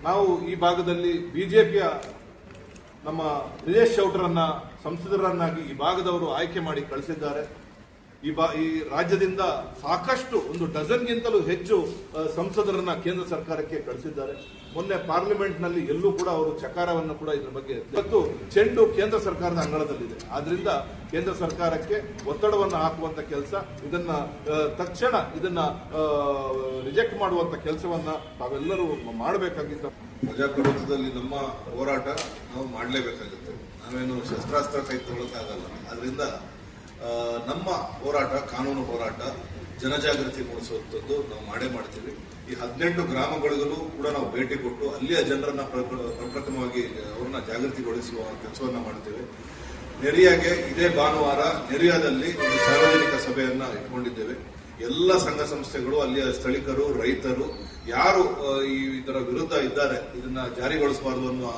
ನಾವು ಈ ಭಾಗದಲ್ಲಿ ಬಿಜೆಪಿಯ ನಮ್ಮ ಬ್ರಿಜೇಶ್ ಚೌಟರನ್ನ ಸಂಸದರನ್ನಾಗಿ ಈ ಭಾಗದವರು ಆಯ್ಕೆ ಮಾಡಿ ಕಳಿಸಿದ್ದಾರೆ. ಈ ರಾಜ್ಯದಿಂದ ಸಾಕಷ್ಟು ಒಂದು ಡಜನ್ಗಿಂತಲೂ ಹೆಚ್ಚು ಸಂಸದರನ್ನ ಕೇಂದ್ರ ಸರ್ಕಾರಕ್ಕೆ ಕಳಿಸಿದ್ದಾರೆ. ಮೊನ್ನೆ ಪಾರ್ಲಿಮೆಂಟ್ ನಲ್ಲಿ ಎಲ್ಲೂ ಕೂಡ ಅವರು ಚಕಾರವನ್ನು ಕೂಡ ಇದರ ಬಗ್ಗೆ ಇವತ್ತು ಚೆಂಡು ಕೇಂದ್ರ ಸರ್ಕಾರದ ಅಂಗಳದಲ್ಲಿದೆ. ಆದ್ರಿಂದ ಕೇಂದ್ರ ಸರ್ಕಾರಕ್ಕೆ ಒತ್ತಡವನ್ನು ಹಾಕುವಂತ ಕೆಲಸ, ಇದನ್ನ ತಕ್ಷಣ ಇದನ್ನ ರಿಜೆಕ್ಟ್ ಮಾಡುವಂತ ಕೆಲಸವನ್ನ ತಾವೆಲ್ಲರೂ ಮಾಡಬೇಕಾಗಿತ್ತು. ಪ್ರಜಾಪ್ರಭುತ್ವದಲ್ಲಿ ನಮ್ಮ ಹೋರಾಟ ನಾವು ಮಾಡಲೇಬೇಕಾಗುತ್ತೆ. ನಾವೇನು ಶಸ್ತ್ರಾಸ್ತ್ರ ಕೈ ತೊಗೊಳಕ್ಕಾಗಲ್ಲ. ಆದ್ರಿಂದ ನಮ್ಮ ಹೋರಾಟ ಕಾನೂನು ಹೋರಾಟ, ಜನಜಾಗೃತಿ ಮೂಡಿಸುವಂಥದ್ದು ನಾವು ಮಾಡೇ ಮಾಡ್ತೀವಿ. ಈ 18 ಗ್ರಾಮಗಳಿಗೂ ಕೂಡ ನಾವು ಭೇಟಿ ಕೊಟ್ಟು ಅಲ್ಲಿಯ ಜನರನ್ನ ಪ್ರಪ್ರಥಮವಾಗಿ ಅವ್ರನ್ನ ಜಾಗೃತಿಗೊಳಿಸುವ ಕೆಲಸವನ್ನ ಮಾಡ್ತೇವೆ. ನೆರಿಯಾಗೆ ಇದೇ ಭಾನುವಾರ ನೆರಿಯಾದಲ್ಲಿ ಒಂದು ಸಾರ್ವಜನಿಕ ಸಭೆಯನ್ನ ಇಟ್ಕೊಂಡಿದ್ದೇವೆ. ಎಲ್ಲ ಸಂಘ ಸಂಸ್ಥೆಗಳು, ಅಲ್ಲಿಯ ಸ್ಥಳೀಕರು, ರೈತರು ಯಾರು ಇದರ ವಿರುದ್ಧ ಇದ್ದಾರೆ, ಇದನ್ನ ಜಾರಿಗೊಳಿಸಬಾರದು ಅನ್ನುವ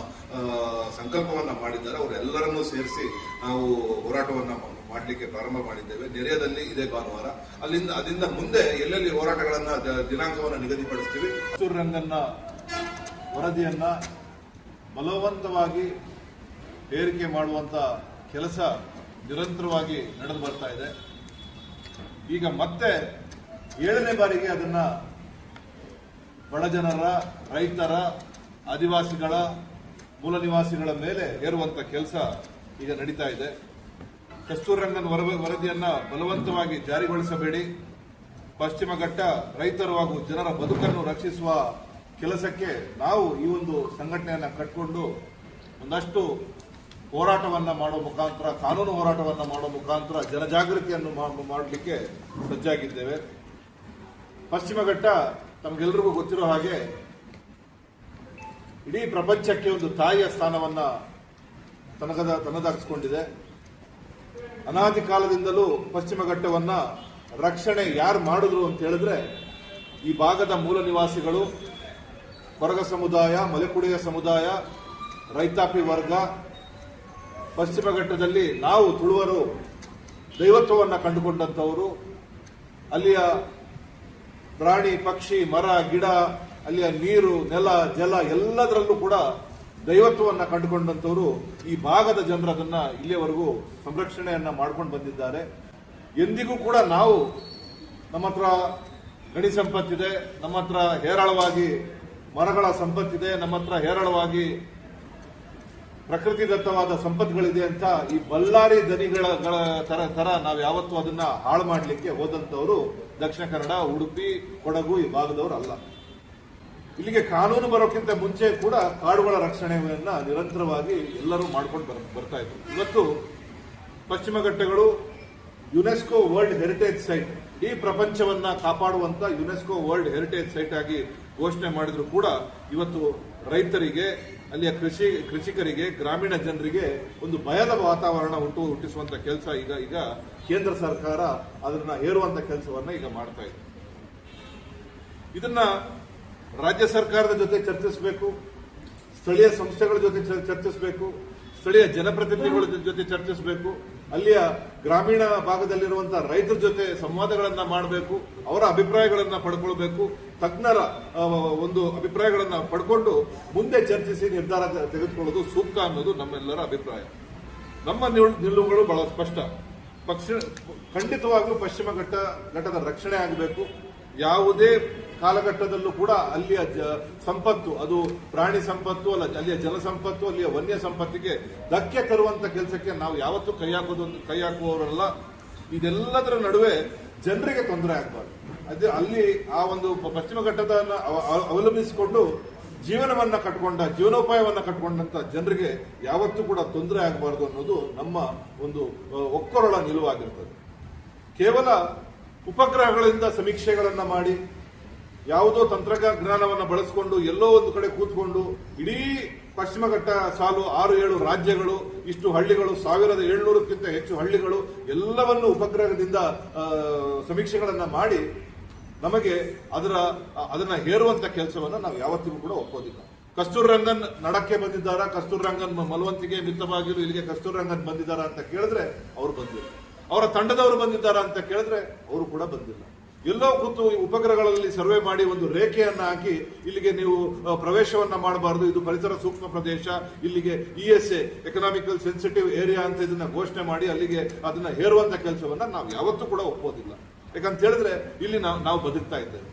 ಸಂಕಲ್ಪವನ್ನ ಮಾಡಿದ್ದಾರೆ, ಅವರೆಲ್ಲರನ್ನೂ ಸೇರಿಸಿ ನಾವು ಹೋರಾಟವನ್ನ ಮಾಡಲಿಕ್ಕೆ ಪ್ರಾರಂಭ ಮಾಡಿದ್ದೇವೆ. ನೆರೆಯದಲ್ಲಿ ಇದೇ ಭಾನುವಾರ. ಅದರಿಂದ ಮುಂದೆ ಎಲ್ಲೆಲ್ಲಿ ಹೋರಾಟಗಳನ್ನ ದಿನಾಂಕವನ್ನು ನಿಗದಿಪಡಿಸ್ತೀವಿ. ರಂಗನ್ನ ವರದಿಯನ್ನ ಬಲವಂತವಾಗಿ ಏರಿಕೆ ಮಾಡುವಂತ ಕೆಲಸ ನಿರಂತರವಾಗಿ ನಡೆದು ಬರ್ತಾ ಇದೆ. ಈಗ ಮತ್ತೆ 7ನೇ ಬಾರಿಗೆ ಅದನ್ನ ಬಡ ಜನರ, ರೈತರ, ಆದಿವಾಸಿಗಳ, ಮೂಲ ನಿವಾಸಿಗಳ ಮೇಲೆ ಹೇರುವಂತ ಕೆಲಸ ಈಗ ನಡೀತಾ ಇದೆ. ಕಸ್ತೂರಿ ರಂಗನ್ ವರದಿಯನ್ನ ಬಲವಂತವಾಗಿ ಜಾರಿಗೊಳಿಸಬೇಡಿ. ಪಶ್ಚಿಮ ಘಟ್ಟ ರೈತರು ಹಾಗೂ ಜನರ ಬದುಕನ್ನು ರಕ್ಷಿಸುವ ಕೆಲಸಕ್ಕೆ ನಾವು ಈ ಒಂದು ಸಂಘಟನೆಯನ್ನ ಕಟ್ಟಿಕೊಂಡು ಒಂದಷ್ಟು ಹೋರಾಟವನ್ನ ಮಾಡುವ ಮುಖಾಂತರ, ಕಾನೂನು ಹೋರಾಟವನ್ನ ಮಾಡುವ ಮುಖಾಂತರ ಜನಜಾಗೃತಿಯನ್ನು ಮಾಡಲಿಕ್ಕೆ ಸಜ್ಜಾಗಿದ್ದೇವೆ. ಪಶ್ಚಿಮ ಘಟ್ಟ ತಮಗೆಲ್ಲರಿಗೂ ಗೊತ್ತಿರೋ ಹಾಗೆ ಇಡೀ ಪ್ರಪಂಚಕ್ಕೆ ಒಂದು ತಾಯಿಯ ಸ್ಥಾನವನ್ನ ತನ್ನದಾಗಿಸಿಕೊಂಡಿದೆ. ಅನಾದಿ ಕಾಲದಿಂದಲೂ ಪಶ್ಚಿಮ ಘಟ್ಟವನ್ನ ರಕ್ಷಣೆ ಯಾರು ಮಾಡಿದ್ರು ಅಂತ ಹೇಳಿದ್ರೆ ಈ ಭಾಗದ ಮೂಲ ನಿವಾಸಿಗಳು, ಕೊರಗ ಸಮುದಾಯ, ಮಲೆಕುಡಿಯ ಸಮುದಾಯ, ರೈತಾಪಿ ವರ್ಗ. ಪಶ್ಚಿಮ ಘಟ್ಟದಲ್ಲಿ ನಾವು ತುಳುವರು ದೈವತ್ವವನ್ನ ಕಂಡುಕೊಂಡಂತವರು, ಅಲ್ಲಿಯ ಪ್ರಾಣಿ, ಪಕ್ಷಿ, ಮರ, ಗಿಡ, ಅಲ್ಲಿಯ ನೀರು, ನೆಲ, ಜಲ ಎಲ್ಲದರಲ್ಲೂ ಕೂಡ ದೈವತ್ವವನ್ನ ಕಂಡುಕೊಂಡಂತವರು ಈ ಭಾಗದ ಜನರು ಅದನ್ನ ಇಲ್ಲಿಯವರೆಗೂ ಸಂರಕ್ಷಣೆಯನ್ನ ಮಾಡ್ಕೊಂಡು ಬಂದಿದ್ದಾರೆ. ಎಂದಿಗೂ ಕೂಡ ನಾವು ನಮ್ಮ ಹತ್ರ ಗಣಿ ಸಂಪತ್ತಿದೆ, ನಮ್ಮ ಹತ್ರ ಹೇರಳವಾಗಿ ಮರಗಳ ಸಂಪತ್ತಿದೆ, ನಮ್ಮ ಹತ್ರ ಹೇರಳವಾಗಿ ಪ್ರಕೃತಿದತ್ತವಾದ ಸಂಪತ್ತುಗಳಿದೆ ಅಂತ ಈ ಬಳ್ಳಾರಿ ದನಿಗಳ ತರ ನಾವು ಯಾವತ್ತೂ ಅದನ್ನ ಹಾಳು ಮಾಡಲಿಕ್ಕೆ ಹೋದಂತವರು ದಕ್ಷಿಣ ಕನ್ನಡ, ಉಡುಪಿ, ಕೊಡಗು ಈ ಭಾಗದವರು ಅಲ್ಲ. ಇಲ್ಲಿಗೆ ಕಾನೂನು ಬರೋಕ್ಕಿಂತ ಮುಂಚೆ ಕೂಡ ಕಾಡುಗಳ ರಕ್ಷಣೆಯನ್ನ ನಿರಂತರವಾಗಿ ಎಲ್ಲರೂ ಮಾಡ್ಕೊಂಡು ಬರ್ತಾ ಇದ್ರು. ಇವತ್ತು ಪಶ್ಚಿಮ ಘಟ್ಟಗಳು ಯುನೆಸ್ಕೋ ವರ್ಲ್ಡ್ ಹೆರಿಟೇಜ್ ಸೈಟ್, ಈ ಪ್ರಪಂಚವನ್ನ ಕಾಪಾಡುವಂತ ಯುನೆಸ್ಕೋ ವರ್ಲ್ಡ್ ಹೆರಿಟೇಜ್ ಸೈಟ್ ಆಗಿ ಘೋಷಣೆ ಮಾಡಿದ್ರು ಕೂಡ ಇವತ್ತು ರೈತರಿಗೆ, ಅಲ್ಲಿಯ ಕೃಷಿಕರಿಗೆ, ಗ್ರಾಮೀಣ ಜನರಿಗೆ ಒಂದು ಭಯದ ವಾತಾವರಣ ಹುಟ್ಟಿಸುವಂತ ಕೆಲಸ ಈಗ ಕೇಂದ್ರ ಸರ್ಕಾರ ಅದನ್ನ ಹೇರುವಂತ ಕೆಲಸವನ್ನ ಈಗ ಮಾಡ್ತಾ ಇದೆ. ಇದನ್ನ ರಾಜ್ಯ ಸರ್ಕಾರದ ಜೊತೆ ಚರ್ಚಿಸಬೇಕು, ಸ್ಥಳೀಯ ಸಂಸ್ಥೆಗಳ ಜೊತೆ ಚರ್ಚಿಸಬೇಕು, ಸ್ಥಳೀಯ ಜನಪ್ರತಿನಿಧಿಗಳ ಜೊತೆ ಚರ್ಚಿಸಬೇಕು, ಅಲ್ಲಿಯ ಗ್ರಾಮೀಣ ಭಾಗದಲ್ಲಿರುವಂತಹ ರೈತರ ಜೊತೆ ಸಂವಾದಗಳನ್ನ ಮಾಡಬೇಕು, ಅವರ ಅಭಿಪ್ರಾಯಗಳನ್ನ ಪಡ್ಕೊಳ್ಬೇಕು, ತಜ್ಞರ ಒಂದು ಅಭಿಪ್ರಾಯಗಳನ್ನ ಪಡ್ಕೊಂಡು ಮುಂದೆ ಚರ್ಚಿಸಿ ನಿರ್ಧಾರ ತೆಗೆದುಕೊಳ್ಳೋದು ಸೂಕ್ತ ಅನ್ನೋದು ನಮ್ಮೆಲ್ಲರ ಅಭಿಪ್ರಾಯ. ನಮ್ಮ ನಿಲುವುಗಳು ಬಹಳ ಸ್ಪಷ್ಟ. ಖಂಡಿತವಾಗ್ಲೂ ಪಶ್ಚಿಮ ಘಟ್ಟದ ರಕ್ಷಣೆ ಆಗಬೇಕು. ಯಾವುದೇ ಕಾಲಘಟ್ಟದಲ್ಲೂ ಕೂಡ ಅಲ್ಲಿಯ ಸಂಪತ್ತು, ಅದು ಪ್ರಾಣಿ ಸಂಪತ್ತು ಅಲ್ಲ, ಅಲ್ಲಿಯ ಜಲ ಸಂಪತ್ತು, ಅಲ್ಲಿಯ ವನ್ಯ ಸಂಪತ್ತಿಗೆ ಧಕ್ಕೆ ತರುವಂತ ಕೆಲಸಕ್ಕೆ ನಾವು ಯಾವತ್ತೂ ಕೈ ಹಾಕುವವರಲ್ಲ. ಇದೆಲ್ಲದರ ನಡುವೆ ಜನರಿಗೆ ತೊಂದರೆ ಆಗಬಾರ್ದು. ಅದೇ ಅಲ್ಲಿ ಆ ಒಂದು ಪಶ್ಚಿಮ ಘಟ್ಟದ ಅವಲಂಬಿಸಿಕೊಂಡು ಜೀವನೋಪಾಯವನ್ನ ಕಟ್ಕೊಂಡಂತ ಜನರಿಗೆ ಯಾವತ್ತೂ ಕೂಡ ತೊಂದರೆ ಆಗಬಾರ್ದು ಅನ್ನೋದು ನಮ್ಮ ಒಂದು ಒಕ್ಕೊರಳ ನಿಲುವಾಗಿರ್ತದೆ. ಕೇವಲ ಉಪಗ್ರಹಗಳಿಂದ ಸಮೀಕ್ಷೆಗಳನ್ನ ಮಾಡಿ, ಯಾವುದೋ ತಂತ್ರಜ್ಞಾನವನ್ನು ಬಳಸಿಕೊಂಡು ಎಲ್ಲೋ ಒಂದು ಕಡೆ ಕೂತ್ಕೊಂಡು ಇಡೀ ಪಶ್ಚಿಮ ಘಟ್ಟ ಸಾಲು 6-7 ರಾಜ್ಯಗಳು, ಇಷ್ಟು ಹಳ್ಳಿಗಳು, 1700ಕ್ಕಿಂತ ಹೆಚ್ಚು ಹಳ್ಳಿಗಳು ಎಲ್ಲವನ್ನು ಉಪಗ್ರಹದಿಂದ ಸಮೀಕ್ಷೆಗಳನ್ನ ಮಾಡಿ ನಮಗೆ ಅದನ್ನ ಹೇರುವಂತ ಕೆಲಸವನ್ನ ನಾವು ಯಾವತ್ತಿಗೂ ಕೂಡ ಒಪ್ಪೋದಿಲ್ಲ. ಕಸ್ತೂರಿ ರಂಗನ್ ನಡಕ್ಕೆ ಬಂದಿದ್ದಾರಾ, ಕಸ್ತೂರಿ ರಂಗನ್ ಮಲವಂತಿಗೆ ಮಿತವಾಗಿರು ಇಲ್ಲಿಗೆ ಕಸ್ತೂರಿ ರಂಗನ್ ಬಂದಿದ್ದಾರಾ ಅಂತ ಕೇಳಿದ್ರೆ ಅವರು ಬಂದಿಲ್ಲ. ಅವರ ತಂಡದವರು ಬಂದಿದ್ದಾರಾ ಅಂತ ಕೇಳಿದ್ರೆ ಅವರು ಕೂಡ ಬಂದಿಲ್ಲ. ಎಲ್ಲೋ ಕೂತು ಉಪಗ್ರಹಗಳಲ್ಲಿ ಸರ್ವೆ ಮಾಡಿ ಒಂದು ರೇಖೆಯನ್ನ ಹಾಕಿ ಇಲ್ಲಿಗೆ ನೀವು ಪ್ರವೇಶವನ್ನ ಮಾಡಬಾರದು, ಇದು ಪರಿಸರ ಸೂಕ್ಷ್ಮ ಪ್ರದೇಶ, ಇಲ್ಲಿಗೆ ESA ಎಕನಾಮಿಕಲ್ ಸೆನ್ಸಿಟಿವ್ ಏರಿಯಾ ಅಂತ ಇದನ್ನ ಘೋಷಣೆ ಮಾಡಿ ಅಲ್ಲಿಗೆ ಅದನ್ನ ಹೇರುವಂತ ಕೆಲಸವನ್ನ ನಾವು ಯಾವತ್ತೂ ಕೂಡ ಒಪ್ಪೋದಿಲ್ಲ. ಯಾಕಂತ ಹೇಳಿದ್ರೆ ಇಲ್ಲಿ ನಾವು ಬದುಕ್ತಾ ಇದ್ದೇವೆ,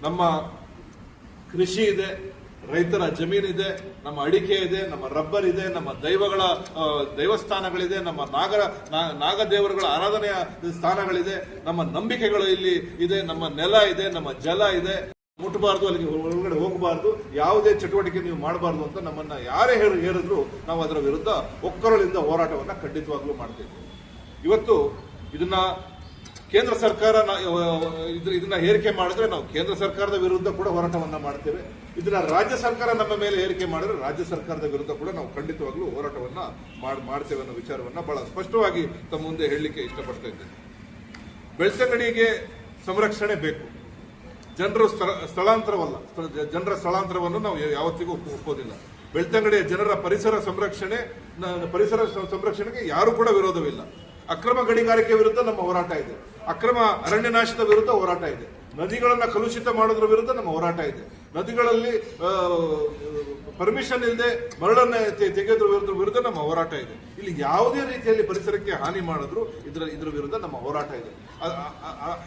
ನಮ್ಮ ಕೃಷಿ ಇದೆ, ರೈತರ ಜಮೀನಿದೆ, ನಮ್ಮ ಅಡಿಕೆ ಇದೆ, ನಮ್ಮ ರಬ್ಬರ್ ಇದೆ, ನಮ್ಮ ದೈವಸ್ಥಾನಗಳಿದೆ, ನಮ್ಮ ನಾಗದೇವರುಗಳ ಆರಾಧನೆಯ ಸ್ಥಾನಗಳಿದೆ, ನಮ್ಮ ನಂಬಿಕೆಗಳು ಇಲ್ಲಿ ಇದೆ, ನಮ್ಮ ನೆಲ ಇದೆ, ನಮ್ಮ ಜಲ ಇದೆ. ಮುಟ್ಟಬಾರ್ದು, ಅಲ್ಲಿಗೆ ಒಳಗಡೆ ಹೋಗಬಾರ್ದು, ಯಾವುದೇ ಚಟುವಟಿಕೆ ನೀವು ಮಾಡಬಾರ್ದು ಅಂತ ನಮ್ಮನ್ನ ಯಾರೇ ಹೇಳಿದ್ರು ನಾವು ಅದರ ವಿರುದ್ಧ ಒಕ್ಕೊರಳಿಂದ ಹೋರಾಟವನ್ನ ಖಂಡಿತವಾಗ್ಲೂ ಮಾಡ್ತೇವೆ. ಇವತ್ತು ಇದನ್ನ ಕೇಂದ್ರ ಸರ್ಕಾರ ಇದನ್ನ ಏರಿಕೆ ಮಾಡಿದ್ರೆ ನಾವು ಕೇಂದ್ರ ಸರ್ಕಾರದ ವಿರುದ್ಧ ಕೂಡ ಹೋರಾಟವನ್ನ ಮಾಡ್ತೇವೆ. ಇದನ್ನ ರಾಜ್ಯ ಸರ್ಕಾರ ನಮ್ಮ ಮೇಲೆ ಏರಿಕೆ ಮಾಡಿದ್ರೆ ರಾಜ್ಯ ಸರ್ಕಾರದ ವಿರುದ್ಧ ಕೂಡ ನಾವು ಖಂಡಿತವಾಗ್ಲೂ ಹೋರಾಟವನ್ನ ಮಾಡ್ತೇವೆ ಅನ್ನೋ ವಿಚಾರವನ್ನ ಬಹಳ ಸ್ಪಷ್ಟವಾಗಿ ತಮ್ಮ ಮುಂದೆ ಹೇಳಲಿಕ್ಕೆ ಇಷ್ಟಪಡ್ತಾ ಇದ್ದೇನೆ. ಬೆಳ್ತಂಗಡಿಗೆ ಸಂರಕ್ಷಣೆ ಬೇಕು, ಜನರ ಸ್ಥಳಾಂತರವನ್ನು ನಾವು ಯಾವತ್ತಿಗೂ ಒಪ್ಪೋದಿಲ್ಲ. ಬೆಳ್ತಂಗಡಿಯ ಜನರ ಪರಿಸರ ಸಂರಕ್ಷಣೆಗೆ ಯಾರು ಕೂಡ ವಿರೋಧವಿಲ್ಲ. ಅಕ್ರಮ ಗಣಿಗಾರಿಕೆ ವಿರುದ್ಧ ನಮ್ಮ ಹೋರಾಟ ಇದೆ, ಅಕ್ರಮ ಅರಣ್ಯ ನಾಶದ ವಿರುದ್ಧ ಹೋರಾಟ ಇದೆ, ನದಿಗಳನ್ನ ಕಲುಷಿತ ಮಾಡೋದ್ರ ವಿರುದ್ಧ ನಮ್ಮ ಹೋರಾಟ ಇದೆ, ನದಿಗಳಲ್ಲಿ ಪರ್ಮಿಷನ್ ಇಲ್ಲದೆ ಮರಳನ್ನ ತೆಗೆಯೋದ್ರ ವಿರುದ್ಧ ನಮ್ಮ ಹೋರಾಟ ಇದೆ. ಇಲ್ಲಿ ಯಾವುದೇ ರೀತಿಯಲ್ಲಿ ಪರಿಸರಕ್ಕೆ ಹಾನಿ ಮಾಡಿದ್ರು ಇದರ ವಿರುದ್ಧ ನಮ್ಮ ಹೋರಾಟ ಇದೆ.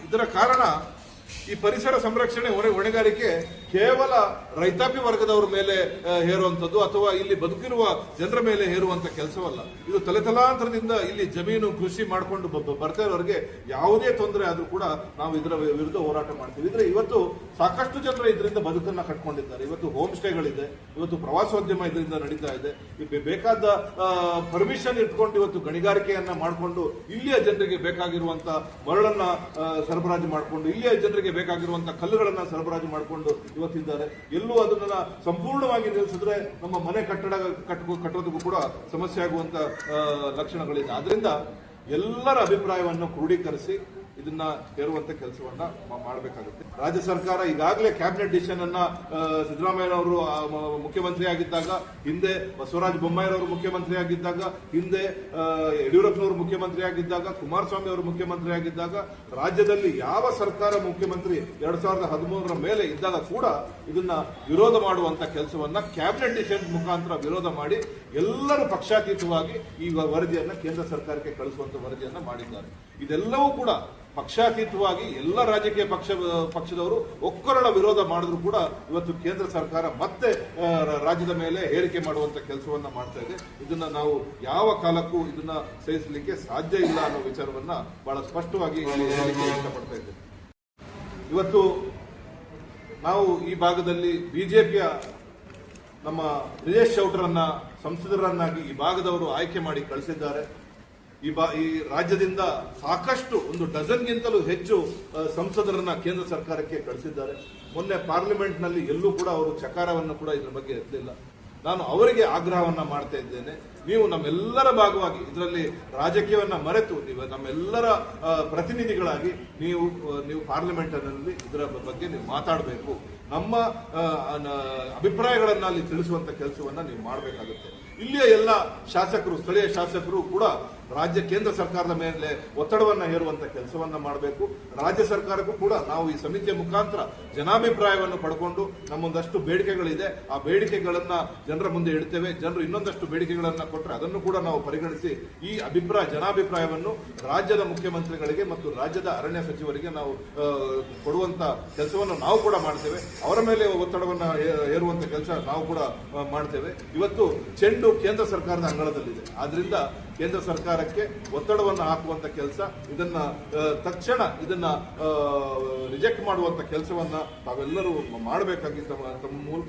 ಇದರ ಕಾರಣ ಈ ಪರಿಸರ ಸಂರಕ್ಷಣೆ ಹೊಣೆಗಾರಿಕೆ ಕೇವಲ ರೈತಾಪಿ ವರ್ಗದವರ ಮೇಲೆ ಹೇರುವಂಥದ್ದು ಅಥವಾ ಇಲ್ಲಿ ಬದುಕಿರುವ ಜನರ ಮೇಲೆ ಹೇರುವಂತ ಕೆಲಸವಲ್ಲ. ಇದು ತಲೆತಲಾಂತರದಿಂದ ಇಲ್ಲಿ ಜಮೀನು ಕೃಷಿ ಮಾಡಿಕೊಂಡು ಬರ್ತಾ ಇರೋರಿಗೆ ಯಾವುದೇ ತೊಂದರೆ ಆದ್ರೂ ಕೂಡ ನಾವು ಇದರ ವಿರುದ್ಧ ಹೋರಾಟ ಮಾಡ್ತೀವಿ. ಇದ್ರೆ ಇವತ್ತು ಸಾಕಷ್ಟು ಜನರು ಇದರಿಂದ ಬದುಕನ್ನ ಕಟ್ಕೊಂಡಿದ್ದಾರೆ. ಇವತ್ತು ಹೋಮ್ ಸ್ಟೇಗಳಿದೆ, ಇವತ್ತು ಪ್ರವಾಸೋದ್ಯಮ ಇದರಿಂದ ನಡೀತಾ ಇದೆ. ಬೇಕಾದ ಪರ್ಮಿಷನ್ ಇಟ್ಕೊಂಡು ಇವತ್ತು ಗಣಿಗಾರಿಕೆಯನ್ನ ಮಾಡಿಕೊಂಡು ಇಲ್ಲಿಯ ಜನರಿಗೆ ಬೇಕಾಗಿರುವಂತ ಮರಳನ್ನ ಸರಬರಾಜು ಮಾಡಿಕೊಂಡು ಇಲ್ಲಿಯ ಜನರಿಗೆ ಬೇಕಾಗಿರುವಂತಹ ಕಲ್ಲುಗಳನ್ನ ಸರಬರಾಜು ಮಾಡಿಕೊಂಡು ಇವತ್ತಿದ್ದಾರೆ. ಎಲ್ಲೂ ಅದನ್ನ ಸಂಪೂರ್ಣವಾಗಿ ನಿಲ್ಲಿಸಿದ್ರೆ ನಮ್ಮ ಮನೆ ಕಟ್ಟೋದಕ್ಕೂ ಕೂಡ ಸಮಸ್ಯೆ ಆಗುವಂತ ಲಕ್ಷಣಗಳಿದೆ. ಆದ್ರಿಂದ ಎಲ್ಲರ ಅಭಿಪ್ರಾಯವನ್ನು ಕ್ರೋಢೀಕರಿಸಿ ಇದನ್ನ ಹೇರುವಂತ ಕೆಲಸವನ್ನ ಮಾಡಬೇಕಾಗುತ್ತೆ. ರಾಜ್ಯ ಸರ್ಕಾರ ಈಗಾಗಲೇ ಕ್ಯಾಬಿನೆಟ್ ಡಿಸಿಷನ್ ಅನ್ನ ಸಿದ್ದರಾಮಯ್ಯನವರು ಮುಖ್ಯಮಂತ್ರಿ ಆಗಿದ್ದಾಗ, ಹಿಂದೆ ಬಸವರಾಜ ಬೊಮ್ಮಾಯಿರವರು ಮುಖ್ಯಮಂತ್ರಿ ಆಗಿದ್ದಾಗ, ಹಿಂದೆ ಯಡಿಯೂರಪ್ಪನವರು ಮುಖ್ಯಮಂತ್ರಿ ಆಗಿದ್ದಾಗ, ಕುಮಾರಸ್ವಾಮಿ ಅವರು ಮುಖ್ಯಮಂತ್ರಿ ಆಗಿದ್ದಾಗ, ರಾಜ್ಯದಲ್ಲಿ ಯಾವ ಸರ್ಕಾರ ಮುಖ್ಯಮಂತ್ರಿ 2013 ಮೇಲೆ ಇದ್ದಾಗ ಕೂಡ ಇದನ್ನ ವಿರೋಧ ಮಾಡುವಂತ ಕೆಲಸವನ್ನ ಕ್ಯಾಬಿನೆಟ್ ಡಿಸಿಷನ್ ಮುಖಾಂತರ ವಿರೋಧ ಮಾಡಿ ಎಲ್ಲರೂ ಪಕ್ಷಾತೀತವಾಗಿ ಈ ವರದಿಯನ್ನ ಕೇಂದ್ರ ಸರ್ಕಾರಕ್ಕೆ ಕಳಿಸುವಂತ ವರದಿಯನ್ನ ಮಾಡಿದ್ದಾರೆ. ಇದೆಲ್ಲವೂ ಕೂಡ ಪಕ್ಷಾತೀತವಾಗಿ ಎಲ್ಲ ರಾಜಕೀಯ ಪಕ್ಷದವರು ಒಕ್ಕೊರಳ ವಿರೋಧ ಮಾಡಿದ್ರು ಕೂಡ ಇವತ್ತು ಕೇಂದ್ರ ಸರ್ಕಾರ ಮತ್ತೆ ರಾಜ್ಯದ ಮೇಲೆ ಹೇರಿಕೆ ಮಾಡುವಂತ ಕೆಲಸವನ್ನ ಮಾಡ್ತಾ ಇದೆ. ಇದನ್ನ ನಾವು ಯಾವ ಕಾಲಕ್ಕೂ ಇದನ್ನ ಸಹಿಸಲಿಕ್ಕೆ ಸಾಧ್ಯ ಇಲ್ಲ ಅನ್ನೋ ವಿಚಾರವನ್ನ ಬಹಳ ಸ್ಪಷ್ಟವಾಗಿ ಹೇಳಲಿಕ್ಕೆ ಇಷ್ಟಪಡ್ತಾ ಇದ್ದೇವೆ. ಇವತ್ತು ನಾವು ಈ ಭಾಗದಲ್ಲಿ ಬಿಜೆಪಿಯ ನಮ್ಮ ಬ್ರಿಜೇಶ್ ಚೌಟರನ್ನ ಸಂಸದರನ್ನಾಗಿ ಈ ಭಾಗದವರು ಆಯ್ಕೆ ಮಾಡಿ ಕಳಿಸಿದ್ದಾರೆ. ಈ ರಾಜ್ಯದಿಂದ ಸಾಕಷ್ಟು 1 ಡಜನ್ಗಿಂತಲೂ ಹೆಚ್ಚು ಸಂಸದರನ್ನ ಕೇಂದ್ರ ಸರ್ಕಾರಕ್ಕೆ ಕಳಿಸಿದ್ದಾರೆ. ಮೊನ್ನೆ ಪಾರ್ಲಿಮೆಂಟ್ ನಲ್ಲಿ ಎಲ್ಲೂ ಕೂಡ ಅವರು ಚಕಾರವನ್ನು ಕೂಡ ಇದರ ಬಗ್ಗೆ ಎತ್ತಲಿಲ್ಲ. ನಾನು ಅವರಿಗೆ ಆಗ್ರಹವನ್ನ ಮಾಡ್ತಾ ಇದ್ದೇನೆ, ನೀವು ನಮ್ಮೆಲ್ಲರ ಭಾಗವಾಗಿ ಇದರಲ್ಲಿ ರಾಜಕೀಯವನ್ನ ಮರೆತು ನೀವು ನಮ್ಮೆಲ್ಲರ ಪ್ರತಿನಿಧಿಗಳಾಗಿ ನೀವು ಪಾರ್ಲಿಮೆಂಟ್ನಲ್ಲಿ ಇದರ ಬಗ್ಗೆ ನೀವು ಮಾತಾಡಬೇಕು. ನಮ್ಮ ಅಭಿಪ್ರಾಯಗಳನ್ನ ಅಲ್ಲಿ ತಿಳಿಸುವಂತ ಕೆಲಸವನ್ನ ನೀವು ಮಾಡಬೇಕಾಗುತ್ತೆ. ಇಲ್ಲಿಯ ಎಲ್ಲ ಶಾಸಕರು, ಸ್ಥಳೀಯ ಶಾಸಕರು ಕೂಡ ಕೇಂದ್ರ ಸರ್ಕಾರದ ಮೇಲೆ ಒತ್ತಡವನ್ನ ಹೇರುವಂತ ಕೆಲಸವನ್ನ ಮಾಡಬೇಕು. ರಾಜ್ಯ ಸರ್ಕಾರಕ್ಕೂ ಕೂಡ ನಾವು ಈ ಸಮಿತಿಯ ಮುಖಾಂತರ ಜನಾಭಿಪ್ರಾಯವನ್ನು ಪಡ್ಕೊಂಡು ನಮ್ಮೊಂದಷ್ಟು ಬೇಡಿಕೆಗಳಿದೆ, ಆ ಬೇಡಿಕೆಗಳನ್ನ ಜನರ ಮುಂದೆ ಇಡ್ತೇವೆ. ಜನರು ಇನ್ನೊಂದಷ್ಟು ಬೇಡಿಕೆಗಳನ್ನ ಕೊಟ್ಟರೆ ಅದನ್ನು ಕೂಡ ನಾವು ಪರಿಗಣಿಸಿ ಈ ಜನಾಭಿಪ್ರಾಯವನ್ನು ರಾಜ್ಯದ ಮುಖ್ಯಮಂತ್ರಿಗಳಿಗೆ ಮತ್ತು ರಾಜ್ಯದ ಅರಣ್ಯ ಸಚಿವರಿಗೆ ನಾವು ಕೊಡುವಂತ ಕೆಲಸವನ್ನು ನಾವು ಕೂಡ ಮಾಡ್ತೇವೆ. ಅವರ ಮೇಲೆ ಒತ್ತಡವನ್ನ ಹೇರುವಂತ ಕೆಲಸ ನಾವು ಕೂಡ ಮಾಡ್ತೇವೆ. ಇವತ್ತು ಚೆಂಡು ಕೇಂದ್ರ ಸರ್ಕಾರದ ಅಂಗಳದಲ್ಲಿದೆ, ಆದ್ರಿಂದ ಕೇಂದ್ರ ಸರ್ಕಾರಕ್ಕೆ ಒತ್ತಡವನ್ನು ಹಾಕುವಂತ ಕೆಲಸ, ಇದನ್ನ ತಕ್ಷಣ ಇದನ್ನ ರಿಜೆಕ್ಟ್ ಮಾಡುವಂತ ಕೆಲಸವನ್ನ ತಾವೆಲ್ಲರೂ ಮಾಡಬೇಕಾಗಿ ತಮ್ಮ ಮೂಲಕ